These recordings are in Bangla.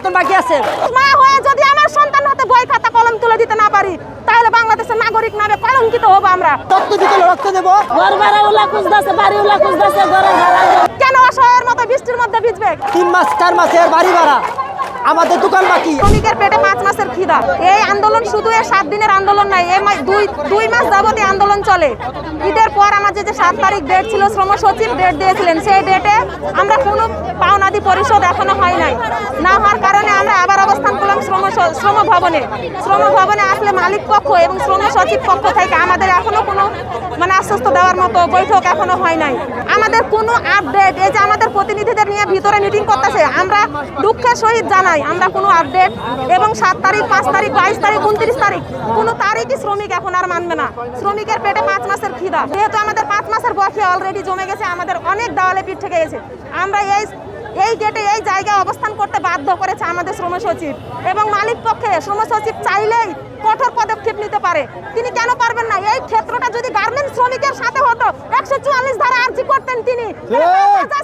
বেতন বাকি আছে। মা হয়ে যদি আমার সন্তান হাতে বই খাতা কলম তুলে দিতে না পারি তাহলে বাংলাদেশের নাগরিক নামে কলঙ্কিত হবো আমরা। রক্ত দিতে রক্ত দেব। ঘর ভাড়া ওলা খুঁজতেছে, বাড়ি ওলা খুঁজতেছে, ঘরের ভাড়া কেন অসহায়ের মতো বৃষ্টির মধ্যে ভিজবে? 3 মাস 4 মাসের বাড়ি ভাড়া, আমাদের দোকান বাকি। শ্রমিকের পেটে 5 মাসের খিদা। এই আন্দোলন শুধু 7 দিনের আন্দোলন নাই, এই 2 মাস যাবত এই আন্দোলন চলে। ঈদের পর আমাদের যে 7 তারিখ ডেট ছিল, শ্রম সচিব ডেট দিয়েছিলেন, সেই ডেটে আমরা কোনো পাওনাদি পরিশোধ এখনো হয় নাই। না হওয়ার কারণে আমরা আবার অবস্থান করলাম শ্রম ভবনে। শ্রম ভবনে আসলে মালিক পক্ষ এবং শ্রম সচিব পক্ষ থেকে আমাদের এখনো কোনো আশ্বস্ত দেওয়ার মতো বৈঠক এখনো হয় নাই। আমাদের কোনো আপডেট, এই যে আমাদের প্রতিনিধিদের নিয়ে ভিতরে মিটিং করতেছে, আমরা দুঃখের সহিত জানাই আমরা কোনো আপডেট এবং 7 তারিখ 5 তারিখ 22 তারিখ 29 তারিখ কোনো তারিখই শ্রমিক এখন আর মানবে না। শ্রমিকের পেটে 5 মাসের খিদা, যেহেতু আমাদের 5 মাসের বকেয়া অলরেডি জমে গেছে, আমাদের অনেক দেওয়ালে পিঠ থেকে গেছে। আমরা এই গেটে এই জায়গায় অবস্থান করতে বাধ্য করেছে আমাদের শ্রম সচিব এবং মালিক পক্ষে। শ্রম সচিব চাইলেই কঠোর পদক্ষেপ নিতে পারে, তিনি কেন পারবেন না? এই ক্ষেত্রটা যদি গার্মেন্টস শ্রমিকের সাথে হতো 144 ধারা আর্জি করতেন তিনি।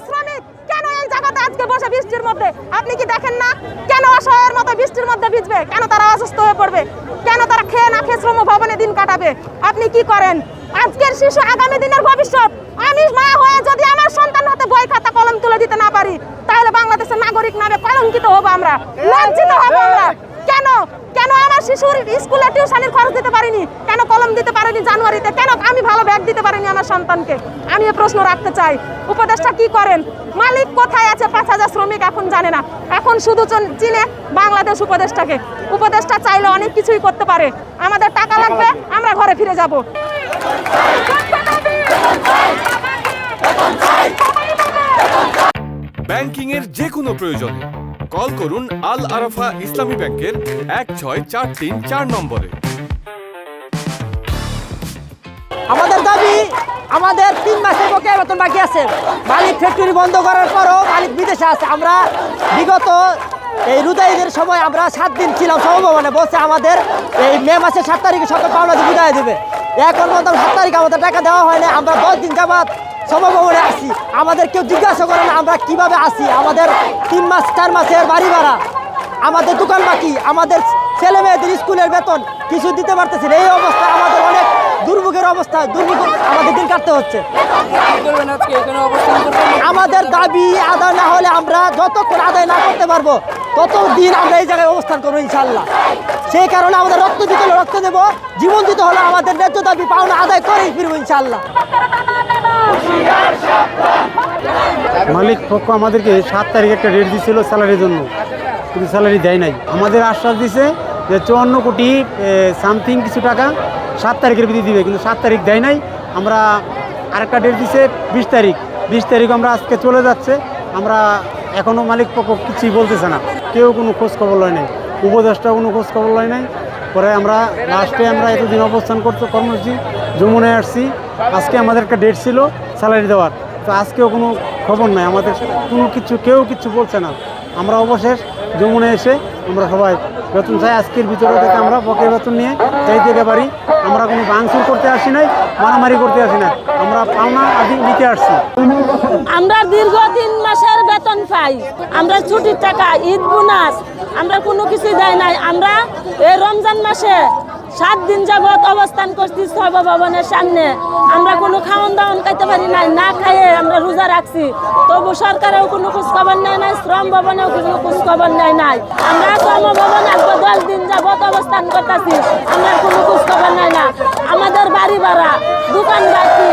শ্রমিক কেন এই জায়গাতে আজকে বসে বৃষ্টির মধ্যে? আপনি কি দেখেন না কেন অসহায়ের মতো বৃষ্টির মধ্যে ভিজবে? কেন তারা অসুস্থ হয়ে পড়বে? কেন তারা খেয়ে না খেয়ে শ্রম ভবনে দিন কাটাবে? আপনি কি করেন? আজকের শিশু আগামী দিনের ভবিষ্যৎ। আমি মা হয়ে যদি আমার সন্তান হাতে বই খাতা কলম তুলে দিতে না পারি তাহলে বাংলাদেশের নাগরিক নামে কলঙ্কিত হব আমরা, লজ্জিত হব আমরা। কেন আমার শিশুর স্কুলে টিউশনের খরচ দিতে পারিনি? কেন কলম দিতে পারিনি জানুয়ারিতে? কেন আমি ভালো ব্যাগ দিতে পারিনি আমার সন্তানকে? আমি এই প্রশ্ন রাখতে চাই। উপদেষ্টা কি করেন? মালিক কোথায় আছে? 5000 শ্রমিক এখন জানে না, এখন শুধু চিনে বাংলাদেশ উপদেষ্টাকে। উপদেষ্টা চাইলে অনেক কিছুই করতে পারে। আমাদের টাকা লাগবে, আমরা ঘরে ফিরে যাব। ব্যাংকিং এর যে কোনো প্রয়োজনে কল করুন আল আরাফা ইসলামী ব্যাংকের 16434 নম্বরে। আমাদের দাবি, আমাদের 3 মাসের বকেয়া বেতন বাকি আছে। মালিক ফ্যাক্টরি বন্ধ করার পরও মালিক বিদেশে আছে। আমরা বিগত এই রুদাইদের সময় আমরা 7 দিন ছিলাম সমভবনে, বলছে আমাদের এই মে মাসের 7 তারিখে সকল পাওনা বিদায় দেবে। এখন পর্যন্ত 7 তারিখ আমাদের টাকা দেওয়া হয় না। আমরা 10 দিন যাবাত সমভবনে আসি, আমাদের কেউ জিজ্ঞাসা করে না আমরা কিভাবে আসি। আমাদের 3 মাস 4 মাসের বাড়ি ভাড়া, আমাদের দোকান বাকি, আমাদের ছেলে মেয়েদের স্কুলের বেতন কিছু দিতে পারতেছি না। এই অবস্থায় আমাদের অনেক দুর্ভোগের অবস্থা, দুর্ভোগ আমাদের দিন কাটতে হচ্ছে। আমাদের দাবি আদায় না হলে আমরা যতক্ষণ আদায় না করতে পারবো ততদিন আমরা এই জায়গায় অবস্থান করবো ইনশাল্লাহ। সেই কারণে আমাদের রক্ত দিতে হলে রক্ত দেবো, জীবন দিতে হলে আমাদের ন্যায্য দাবি পাওনা আদায় করেই ফিরবো ইনশাল্লাহ। মালিক পক্ষ আমাদেরকে 7 তারিখ একটা রেট দিয়েছিল স্যালারির জন্য, কিন্তু স্যালারি দেয় নাই। আমাদের আশ্বাস দিছে যে 54 কোটি সামথিং কিছু টাকা 7 তারিখের ভিতরে দিবে, কিন্তু 7 তারিখ দেয় নাই। আমরা আরেকটা ডেট দিছে 20 তারিখ। 20 তারিখ আমরা আজকে চলে যাচ্ছে। আমরা এখনও মালিক পক্ষ কিছুই বলতেছে না, কেউ কোনো খোঁজ খবর লয় নাই, উপদেষ্টাও কোনো খোঁজ খবর লয় নাই। পরে আমরা লাস্টে আমরা এতদিন অবস্থান কর্মসূচি যমুনায় আসছি। আজকে আমাদের একটা ডেট ছিল স্যালারি দেওয়ার, তো আজকেও কোনো খবর নাই, আমাদের কোনো কিছু কেউ কিছু বলছে না। আমরা অবশেষ যমুনায় এসে আমরা সবাই বেতন চাই। আজকের ভিতরে থেকে আমরা বকেয়া বেতন নিয়ে চাই থেকে পারি। আমরা কোনো ভাঙচুর করতে আসি নাই, মারামারি করতে আসি না, আমরা পাওনা আদি নিতে আসছি। আমরা দীর্ঘ 3 মাসের বেতন পাই, আমরা ছুটির টাকা, ঈদ বোনাস, আমরা কোনো কিছু দেয় নাই। আমরা এই রমজান মাসে 7 দিন যাবত অবস্থান করছি সর্ব ভবনের সামনে। আমরা কোনো খাওয়ান দাওয়ান খাইতে পারি নাই, না খাইয়ে আমরা রোজা রাখছি। তবু সরকারেও কোনো খোঁজখবর নেয় নাই, শ্রম ভবনেও কোনো খোঁজখবর নেয় নাই। আমরা শ্রম ভবনে 10 দিন যাবত অবস্থান করতেছি, আমরা কোনো খোঁজখবর নেয় না। আমাদের বাড়ি ভাড়া, দোকান বাকি,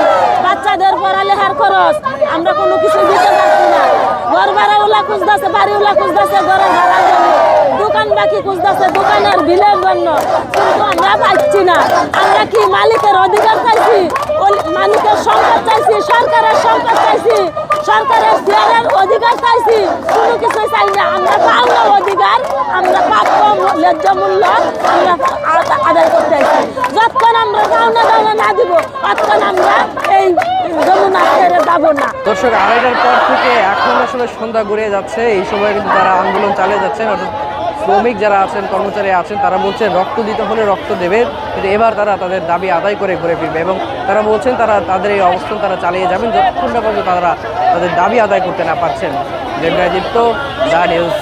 বাচ্চাদের পড়ালেখার খরচ আমরা কোনো কিছু দিতে পারছি না। ঘর ভাড়া ওলা খুঁজতেছে, বাড়ি ওলা খুঁজতেছে, ঘরের ভাড়ার জন্য, দোকান বাকি খুঁজতেছে দোকানের বিলের জন্য, কিন্তু আমরা পাচ্ছি না। আমরা কি মালিকের অধিকার চাইছি? মালিকের সম্পদ চাইছি, সরকারের সম্পদ চাইছি, সরকারের শেয়ারের অধিকার চাইছি? কোনো কিছু চাই না। আমরা পাওনা অধিকার, আমরা প্রাপ্য ন্যায্য মূল্য আমরা আদায় করতে চাইছি। যতক্ষণ আমরা পাওনা দাওয়া না দিব ততক্ষণ আমরা এই যমুনা ছেড়ে যাবো না। দর্শক, 2:30টার পর থেকে এখন আসলে সন্ধ্যা গড়িয়ে যাচ্ছে। এই সময় কিন্তু তারা আন্দোলন চালিয়ে যাচ্ছেন। অর্থাৎ শ্রমিক যারা আছেন, কর্মচারী আছেন, তারা বলছেন রক্ত দিতে হলে রক্ত দেবে, কিন্তু এবার তারা তাদের দাবি আদায় করে ঘুরে ফিরবে। এবং তারা বলছেন তারা তাদের এই অবস্থান তারা চালিয়ে যাবেন যতক্ষণ না পর্যন্ত তারা তাদের দাবি আদায় করতে না পারছেন। দীপ্ত, দ্য নিউজ।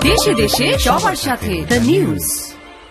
দেশে দেশে সবার সাথে দ্য নিউজ।